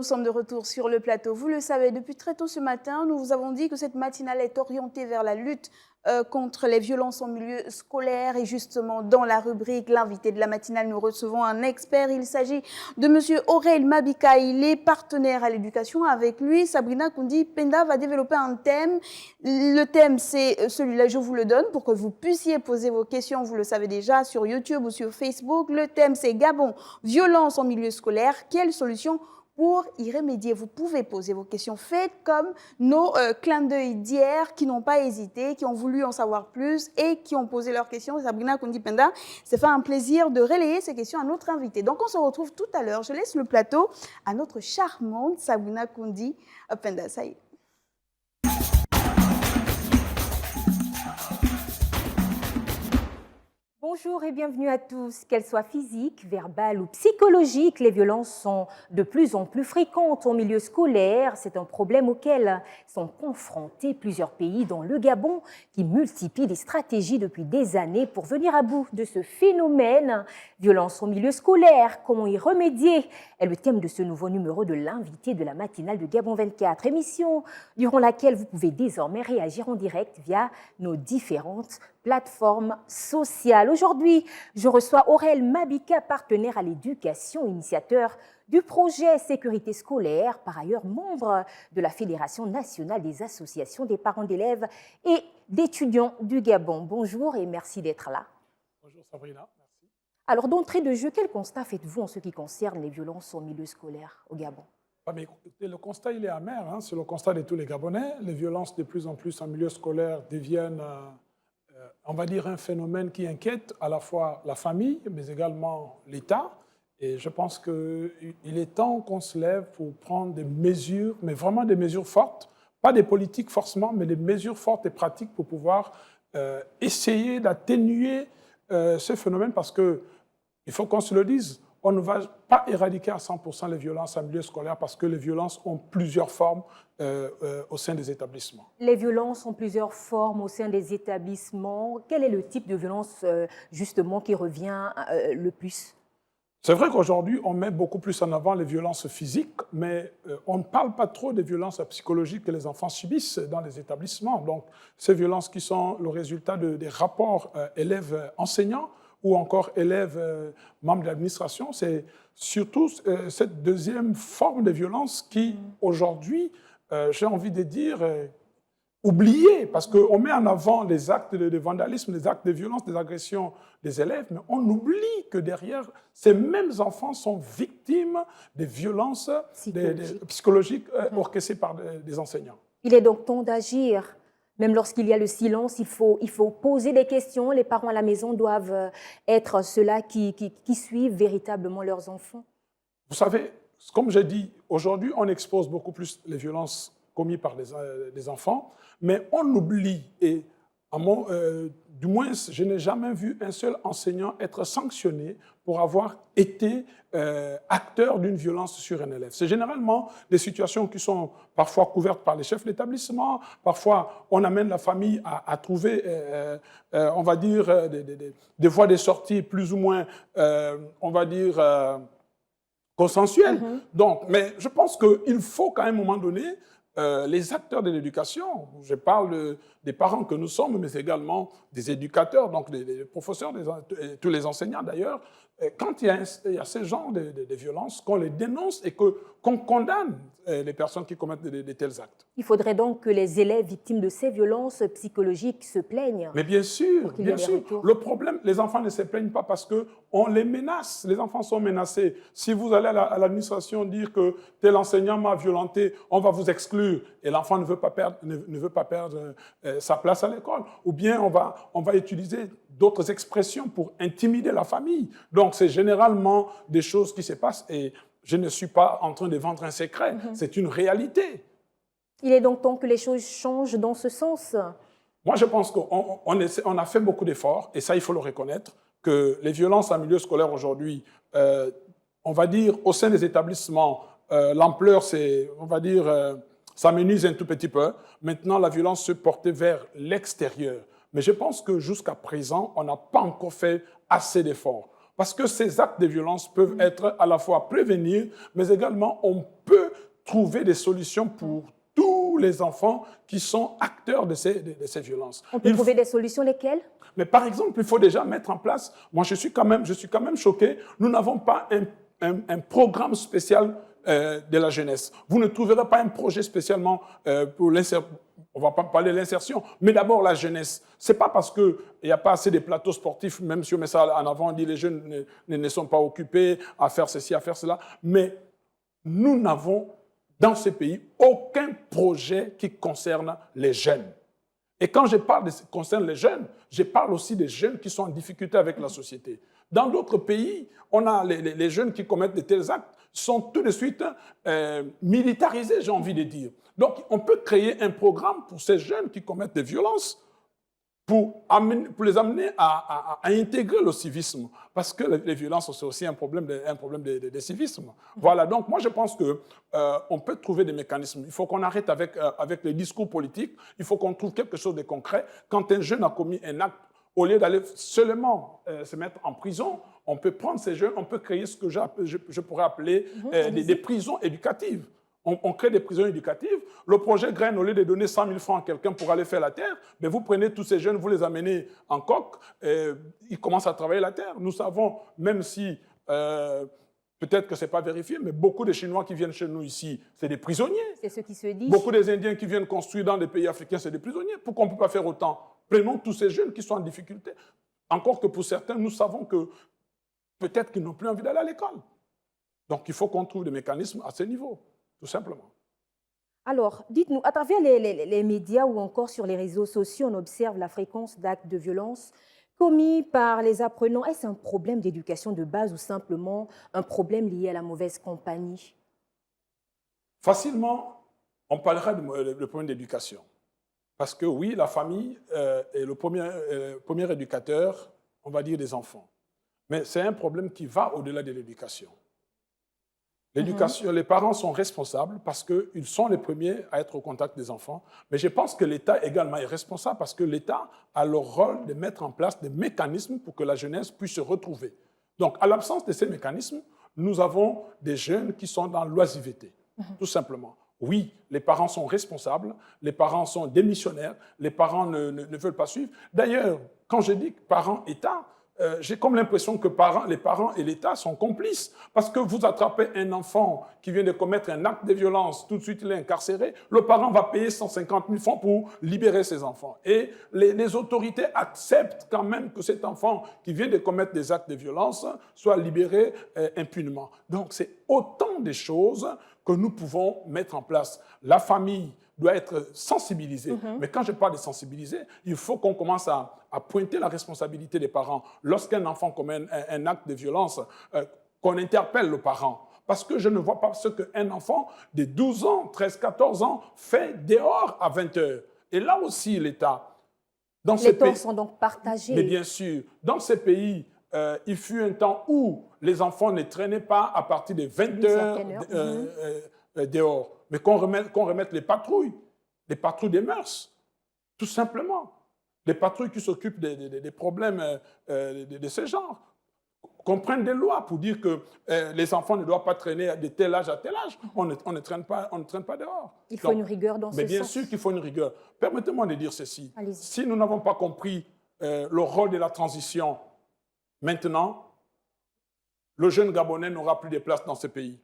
Nous sommes de retour sur le plateau. Vous le savez, depuis très tôt ce matin, nous vous avons dit que cette matinale est orientée vers la lutte contre les violences en milieu scolaire. Et justement, dans la rubrique L'invité de la matinale, nous recevons un expert. Il s'agit de M. Aurel Mabika. Il est partenaire à l'éducation. Avec lui, Sabrina Kundi Penda va développer un thème. Le thème, c'est celui-là, je vous le donne pour que vous puissiez poser vos questions. Vous le savez déjà, sur YouTube ou sur Facebook. Le thème, c'est Gabon, violence en milieu scolaire. Quelle solution pour y remédier? Vous pouvez poser vos questions. Faites comme nos clins d'œil d'hier qui n'ont pas hésité, qui ont voulu en savoir plus et qui ont posé leurs questions. Sabrina Kundi-Penda, c'est fait un plaisir de relayer ces questions à notre invité. Donc, on se retrouve tout à l'heure. Je laisse le plateau à notre charmante Sabrina Kundi-Penda. Ça y est. Bonjour et bienvenue à tous. Qu'elles soient physiques, verbales ou psychologiques, les violences sont de plus en plus fréquentes au milieu scolaire. C'est un problème auquel sont confrontés plusieurs pays, dont le Gabon, qui multiplie les stratégies depuis des années pour venir à bout de ce phénomène. Violence au milieu scolaire, comment y remédier est le thème de ce nouveau numéro de l'invité de la matinale de Gabon 24, émission durant laquelle vous pouvez désormais réagir en direct via nos différentes plateformes sociales. Aujourd'hui, je reçois Aurel Mabika, partenaire à l'éducation, initiateur du projet Sécurité scolaire, par ailleurs membre de la Fédération nationale des associations des parents d'élèves et d'étudiants du Gabon. Bonjour et merci d'être là. Bonjour Sabrina, merci. Alors d'entrée de jeu, quel constat faites-vous en ce qui concerne les violences au milieu scolaire au Gabon? Mais écoutez, le constat il est amer, hein, c'est le constat de tous les Gabonais. Les violences de plus en plus en milieu scolaire deviennent on va dire, un phénomène qui inquiète à la fois la famille, mais également l'État. Et je pense qu'il est temps qu'on se lève pour prendre des mesures, mais vraiment des mesures fortes, pas des politiques forcément, mais des mesures fortes et pratiques pour pouvoir essayer d'atténuer ce phénomène, parce qu'il faut qu'on se le dise, on ne va pas éradiquer à 100% les violences en milieu scolaire parce que les violences ont plusieurs formes au sein des établissements. Les violences ont plusieurs formes au sein des établissements. Quel est le type de violence justement qui revient le plus? C'est vrai qu'aujourd'hui, on met beaucoup plus en avant les violences physiques, mais on ne parle pas trop des violences psychologiques que les enfants subissent dans les établissements. Donc, ces violences qui sont le résultat des rapports élèves-enseignants, ou encore élèves membres de l'administration, c'est surtout cette deuxième forme de violence qui, aujourd'hui, j'ai envie de dire, oubliée, parce qu'on met en avant les actes de vandalisme, les actes de violence, des agressions des élèves, mais on oublie que derrière, ces mêmes enfants sont victimes des violences psychologiques orchestrées par des enseignants. Il est donc temps d'agir. Même lorsqu'il y a le silence, il faut poser des questions. Les parents à la maison doivent être ceux-là qui suivent véritablement leurs enfants. Vous savez, comme j'ai dit, aujourd'hui, on expose beaucoup plus les violences commises par des enfants, mais on oublie, et du moins, je n'ai jamais vu un seul enseignant être sanctionné pour avoir été acteur d'une violence sur un élève. C'est généralement des situations qui sont parfois couvertes par les chefs d'établissement, parfois on amène la famille à trouver, on va dire, des voies de sortie plus ou moins, on va dire, consensuelles. Donc, mais je pense qu'il faut qu'à un moment donné, les acteurs de l'éducation, je parle des parents que nous sommes, mais également des éducateurs, donc des professeurs, tous les enseignants d'ailleurs, quand il y a ce genre de violences, qu'on les dénonce et qu'on condamne les personnes qui commettent de tels actes. Il faudrait donc que les élèves victimes de ces violences psychologiques se plaignent. Mais bien sûr, bien sûr. Le problème, les enfants ne se plaignent pas parce qu'on les menace. Les enfants sont menacés. Si vous allez à l'administration dire que tel enseignant m'a violenté, on va vous exclure. Et l'enfant ne veut pas perdre sa place à l'école. Ou bien on va utiliser d'autres expressions pour intimider la famille. Donc, c'est généralement des choses qui se passent et je ne suis pas en train de vendre un secret. C'est une réalité. Il est donc temps que les choses changent dans ce sens. Moi, je pense qu'on a fait beaucoup d'efforts, et ça, il faut le reconnaître, que les violences en milieu scolaire aujourd'hui, on va dire, au sein des établissements, l'ampleur, on va dire, s'amenuise un tout petit peu. Maintenant, la violence se portait vers l'extérieur. Mais je pense que jusqu'à présent, on n'a pas encore fait assez d'efforts. Parce que ces actes de violence peuvent être à la fois prévenir, mais également on peut trouver des solutions pour tous les enfants qui sont acteurs de ces violences. On peut trouver des solutions, lesquelles? Mais par exemple, il faut déjà mettre en place, moi je suis quand même choqué, nous n'avons pas un programme spécial de la jeunesse. Vous ne trouverez pas un projet spécialement pour l'insertion. On ne va pas parler de l'insertion, mais d'abord la jeunesse. Ce n'est pas parce qu'il n'y a pas assez de plateaux sportifs, même si on met ça en avant, on dit les jeunes ne sont pas occupés à faire ceci, à faire cela, mais nous n'avons dans ce pays aucun projet qui concerne les jeunes. Et quand je parle de ce qui concerne les jeunes, je parle aussi des jeunes qui sont en difficulté avec la société. Dans d'autres pays, on a les jeunes qui commettent de tels actes sont tout de suite militarisés, j'ai envie de dire. Donc, on peut créer un programme pour ces jeunes qui commettent des violences pour les amener à intégrer le civisme. Parce que les violences, c'est aussi un problème de civisme. Voilà, donc moi je pense qu'on peut trouver des mécanismes. Il faut qu'on arrête avec les discours politiques. Il faut qu'on trouve quelque chose de concret. Quand un jeune a commis un acte, au lieu d'aller seulement se mettre en prison, on peut prendre ces jeunes, on peut créer ce que je pourrais appeler des prisons éducatives. On crée des prisons éducatives. Le projet Graine, au lieu de donner 100 000 francs à quelqu'un pour aller faire la terre, mais vous prenez tous ces jeunes, vous les amenez en coque, ils commencent à travailler la terre. Nous savons, même si peut-être que ce n'est pas vérifié, mais beaucoup de Chinois qui viennent chez nous ici, c'est des prisonniers. C'est ce qui se dit. Beaucoup des Indiens qui viennent construire dans des pays africains, c'est des prisonniers. Pourquoi on ne peut pas faire autant? Prenons tous ces jeunes qui sont en difficulté. Encore que pour certains, nous savons que peut-être qu'ils n'ont plus envie d'aller à l'école. Donc il faut qu'on trouve des mécanismes à ce niveau. Tout simplement. Alors, dites-nous, à travers les médias ou encore sur les réseaux sociaux, on observe la fréquence d'actes de violence commis par les apprenants. Est-ce un problème d'éducation de base ou simplement un problème lié à la mauvaise compagnie? Facilement, on parlera de problème d'éducation. Parce que oui, la famille est le premier éducateur, on va dire, des enfants. Mais c'est un problème qui va au-delà de l'éducation. L'éducation, les parents sont responsables parce qu'ils sont les premiers à être au contact des enfants. Mais je pense que l'État également est responsable parce que l'État a le rôle de mettre en place des mécanismes pour que la jeunesse puisse se retrouver. Donc, à l'absence de ces mécanismes, nous avons des jeunes qui sont dans l'oisiveté, tout simplement. Oui, les parents sont responsables, les parents sont démissionnaires, les parents ne veulent pas suivre. D'ailleurs, quand je dis parents-État, j'ai comme l'impression que les parents et l'État sont complices. Parce que vous attrapez un enfant qui vient de commettre un acte de violence, tout de suite il est incarcéré, le parent va payer 150 000 francs pour libérer ses enfants. Et les autorités acceptent quand même que cet enfant qui vient de commettre des actes de violence soit libéré impunément. Donc c'est autant de choses que nous pouvons mettre en place. La famille doit être sensibilisée. Mais quand je parle de sensibiliser, il faut qu'on commence à pointer la responsabilité des parents. Lorsqu'un enfant commet un acte de violence, qu'on interpelle le parent. Parce que je ne vois pas ce qu'un enfant de 12 ans, 13, 14 ans fait dehors à 20 heures. Et là aussi, l'État... Les torts sont donc partagés. Mais bien sûr, dans ces pays, il fut un temps où les enfants ne traînaient pas à partir de 20 heures dehors. Mais qu'on remette les patrouilles des mœurs, tout simplement. Des patrouilles qui s'occupent des problèmes de ce genre. Qu'on prenne des lois pour dire que les enfants ne doivent pas traîner de tel âge à tel âge. On ne traîne pas dehors. Il faut une rigueur dans ce sens. Mais bien sûr qu'il faut une rigueur. Permettez-moi de dire ceci. Allez-y. Si nous n'avons pas compris le rôle de la transition maintenant, le jeune Gabonais n'aura plus de place dans ce pays.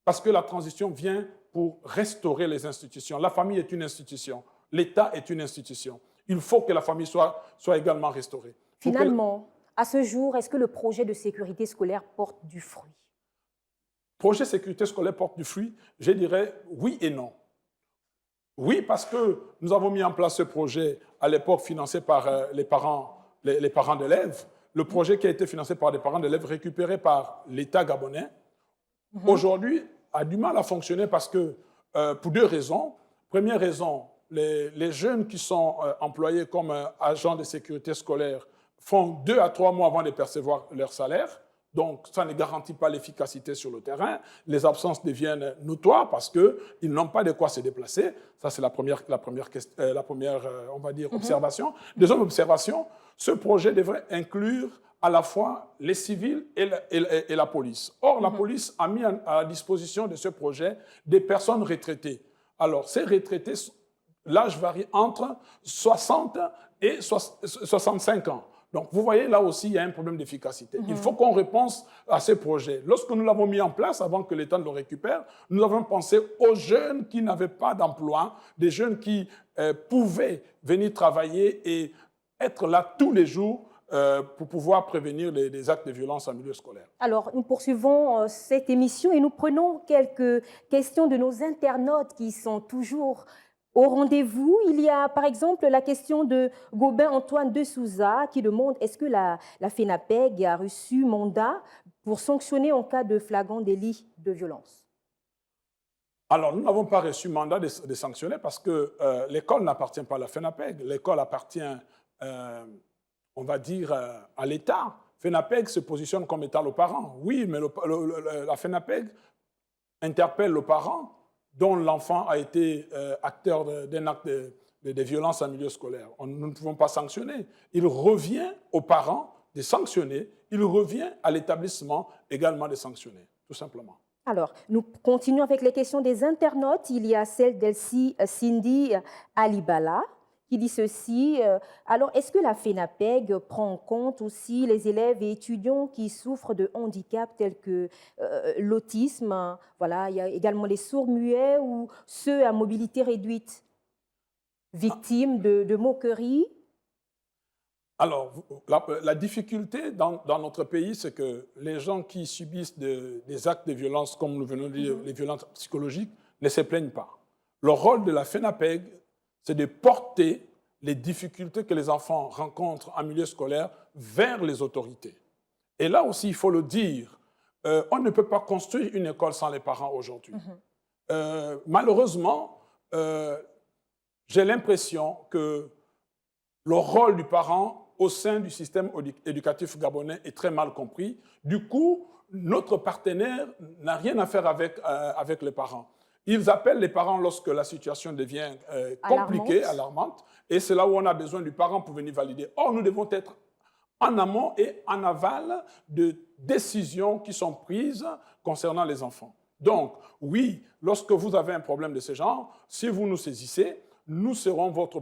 Parce que la transition vient pour restaurer les institutions. La famille est une institution. L'État est une institution. Il faut que la famille soit également restaurée. Finalement, à ce jour, est-ce que le projet de sécurité scolaire porte du fruit? Projet de sécurité scolaire porte du fruit? Je dirais oui et non. Oui, parce que nous avons mis en place ce projet à l'époque financé par les parents d'élèves. Le projet qui a été financé par des parents d'élèves récupéré par l'État gabonais, aujourd'hui, a du mal à fonctionner parce que, pour deux raisons. Première raison, les jeunes qui sont employés comme agents de sécurité scolaire font 2 à 3 mois avant de percevoir leur salaire. Donc, ça ne garantit pas l'efficacité sur le terrain. Les absences deviennent notoires parce qu'ils n'ont pas de quoi se déplacer. Ça, c'est la première on va dire, observation. Deuxième observation, ce projet devrait inclure à la fois les civils et la police. Or, la police a mis à disposition de ce projet des personnes retraitées. Alors, ces retraités, l'âge varie entre 60 et 65 ans. Donc, vous voyez, là aussi, il y a un problème d'efficacité. Il faut qu'on réponse à ces projets. Lorsque nous l'avons mis en place, avant que l'État ne le récupère, nous avons pensé aux jeunes qui n'avaient pas d'emploi, des jeunes qui pouvaient venir travailler et être là tous les jours pour pouvoir prévenir les actes de violence en milieu scolaire. Alors, nous poursuivons cette émission et nous prenons quelques questions de nos internautes qui sont toujours au rendez-vous. Il y a par exemple la question de Gobin Antoine de Souza qui demande est-ce que la FENAPEG a reçu mandat pour sanctionner en cas de flagrant délit de violence? Alors, nous n'avons pas reçu mandat de sanctionner parce que l'école n'appartient pas à la FENAPEG. L'école appartient, on va dire, à l'État. FENAPEG se positionne comme étant le parent. Oui, mais la FENAPEG interpelle le parent dont l'enfant a été acteur d'un acte de violence en milieu scolaire. Nous ne pouvons pas sanctionner. Il revient aux parents de sanctionner, il revient à l'établissement également de sanctionner, tout simplement. Alors, nous continuons avec les questions des internautes. Il y a celle d'Elsie Cindy Alibala qui dit ceci. Alors, est-ce que la FENAPEG prend en compte aussi les élèves et étudiants qui souffrent de handicaps tels que l'autisme? Voilà, il y a également les sourds-muets ou ceux à mobilité réduite, victimes de moqueries. Alors, la difficulté dans notre pays, c'est que les gens qui subissent des actes de violence, comme nous venons de dire, les violences psychologiques, ne se plaignent pas. Le rôle de la FENAPEG, c'est de porter les difficultés que les enfants rencontrent en milieu scolaire vers les autorités. Et là aussi, il faut le dire, on ne peut pas construire une école sans les parents aujourd'hui. Malheureusement, j'ai l'impression que le rôle du parent au sein du système éducatif gabonais est très mal compris. Du coup, notre partenaire n'a rien à faire avec les parents. Ils appellent les parents lorsque la situation devient compliquée, alarmante, et c'est là où on a besoin du parent pour venir valider. Or, nous devons être en amont et en aval de décisions qui sont prises concernant les enfants. Donc, oui, lorsque vous avez un problème de ce genre, si vous nous saisissez, nous serons votre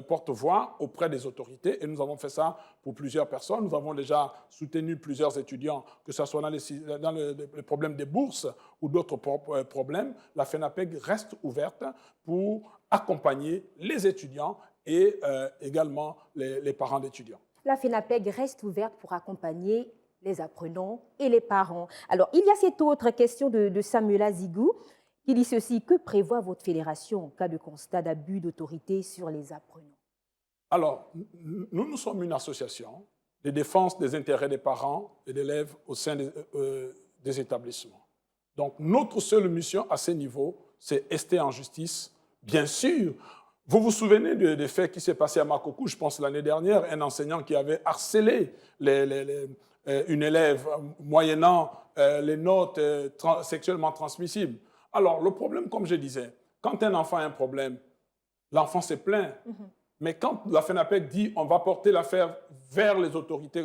porte-voix auprès des autorités et nous avons fait ça pour plusieurs personnes. Nous avons déjà soutenu plusieurs étudiants, que ce soit dans le problème des bourses ou d'autres problèmes. La FENAPEG reste ouverte pour accompagner les étudiants et également les parents d'étudiants. La FENAPEG reste ouverte pour accompagner les apprenants et les parents. Alors, il y a cette autre question de Samuela Zigou. Il dit ceci, que prévoit votre fédération en cas de constat d'abus d'autorité sur les apprenants? Alors, nous sommes une association de défense des intérêts des parents et d'élèves au sein des établissements. Donc, notre seule mission à ce niveau, c'est rester en justice. Bien sûr, vous vous souvenez des faits qui s'est passé à Makoko, je pense l'année dernière, un enseignant qui avait harcelé une élève moyennant les notes sexuellement transmissibles. Alors, le problème, comme je disais, quand un enfant a un problème, l'enfant se plaint. Mais quand la FENAPEG dit on va porter l'affaire vers les autorités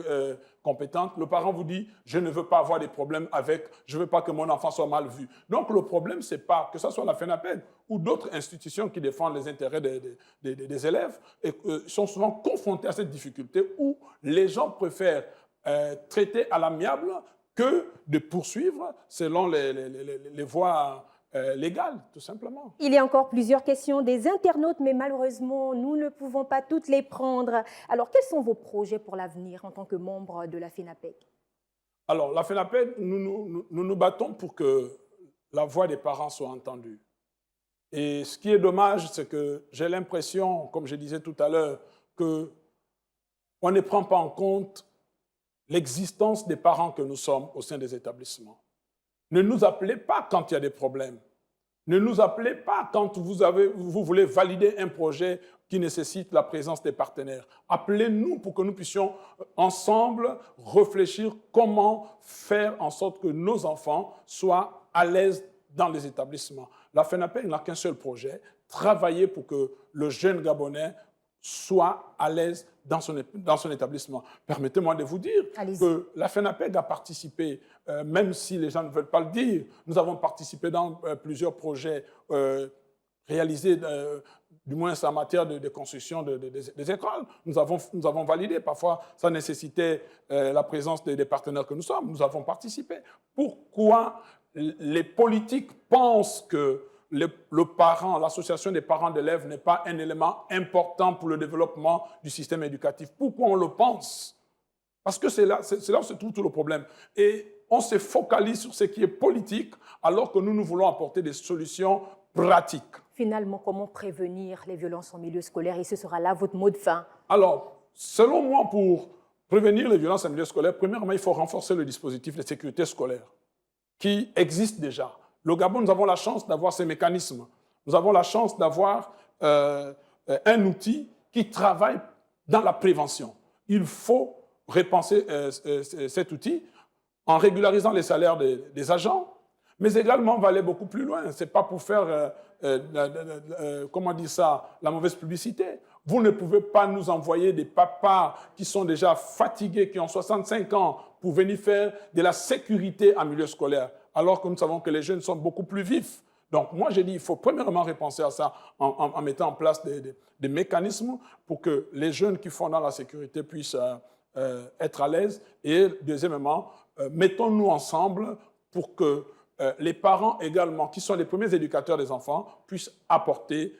compétentes, le parent vous dit je ne veux pas avoir des problèmes avec, je ne veux pas que mon enfant soit mal vu. Donc, le problème, ce n'est pas que ce soit la FENAPEG ou d'autres institutions qui défendent les intérêts des élèves et sont souvent confrontés à cette difficulté où les gens préfèrent traiter à l'amiable que de poursuivre selon les voies légales, tout simplement. Il y a encore plusieurs questions des internautes, mais malheureusement, nous ne pouvons pas toutes les prendre. Alors, quels sont vos projets pour l'avenir en tant que membre de la FENAPEG? Alors, la FENAPEG, nous battons pour que la voix des parents soit entendue. Et ce qui est dommage, c'est que j'ai l'impression, comme je disais tout à l'heure, qu'on ne prend pas en compte l'existence des parents que nous sommes au sein des établissements. Ne nous appelez pas quand il y a des problèmes. Ne nous appelez pas quand vous voulez valider un projet qui nécessite la présence des partenaires. Appelez-nous pour que nous puissions ensemble réfléchir comment faire en sorte que nos enfants soient à l'aise dans les établissements. La FENAPEG n'a qu'un seul projet, travailler pour que le jeune Gabonais soit à l'aise dans son établissement. Permettez-moi de vous dire que la FENAPEG a participé, même si les gens ne veulent pas le dire, nous avons participé dans plusieurs projets réalisés, du moins en matière de construction des écoles. Nous avons validé, parfois ça nécessitait la présence des partenaires que nous sommes, nous avons participé. Pourquoi les politiques pensent que l'association des parents d'élèves n'est pas un élément important pour le développement du système éducatif? Pourquoi on le pense? Parce que c'est là où se trouve tout le problème. Et on se focalise sur ce qui est politique, alors que nous voulons apporter des solutions pratiques. Finalement, comment prévenir les violences en milieu scolaire? Et ce sera là votre mot de fin. Alors, selon moi, pour prévenir les violences en milieu scolaire, premièrement, il faut renforcer le dispositif de sécurité scolaire qui existe déjà. Le Gabon, nous avons la chance d'avoir ces mécanismes. Nous avons la chance d'avoir un outil qui travaille dans la prévention. Il faut repenser cet outil en régularisant les salaires des agents, mais également on va aller beaucoup plus loin. Ce n'est pas pour faire, comment dire ça, la mauvaise publicité. Vous ne pouvez pas nous envoyer des papas qui sont déjà fatigués, qui ont 65 ans, pour venir faire de la sécurité en milieu scolaire, alors que nous savons que les jeunes sont beaucoup plus vifs. Donc moi, j'ai dit, il faut premièrement repenser à ça en mettant en place des mécanismes pour que les jeunes qui font dans la sécurité puissent être à l'aise. Et deuxièmement, mettons-nous ensemble pour que les parents également, qui sont les premiers éducateurs des enfants, puissent apporter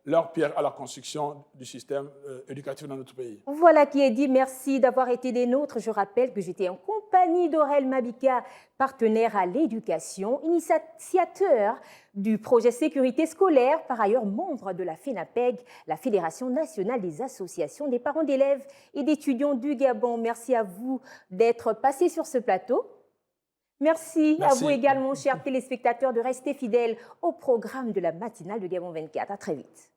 leur pierre à la construction du système éducatif dans notre pays. Voilà qui est dit. Merci d'avoir été des nôtres. Je rappelle que j'étais en compagnie d'Aurel Mabika, partenaire à l'éducation, initiateur du projet Sécurité scolaire, par ailleurs membre de la FENAPEG, la Fédération nationale des associations des parents d'élèves et d'étudiants du Gabon. Merci à vous d'être passé sur ce plateau. Merci à vous également, chers téléspectateurs, de rester fidèles au programme de la matinale de Gabon 24. À très vite.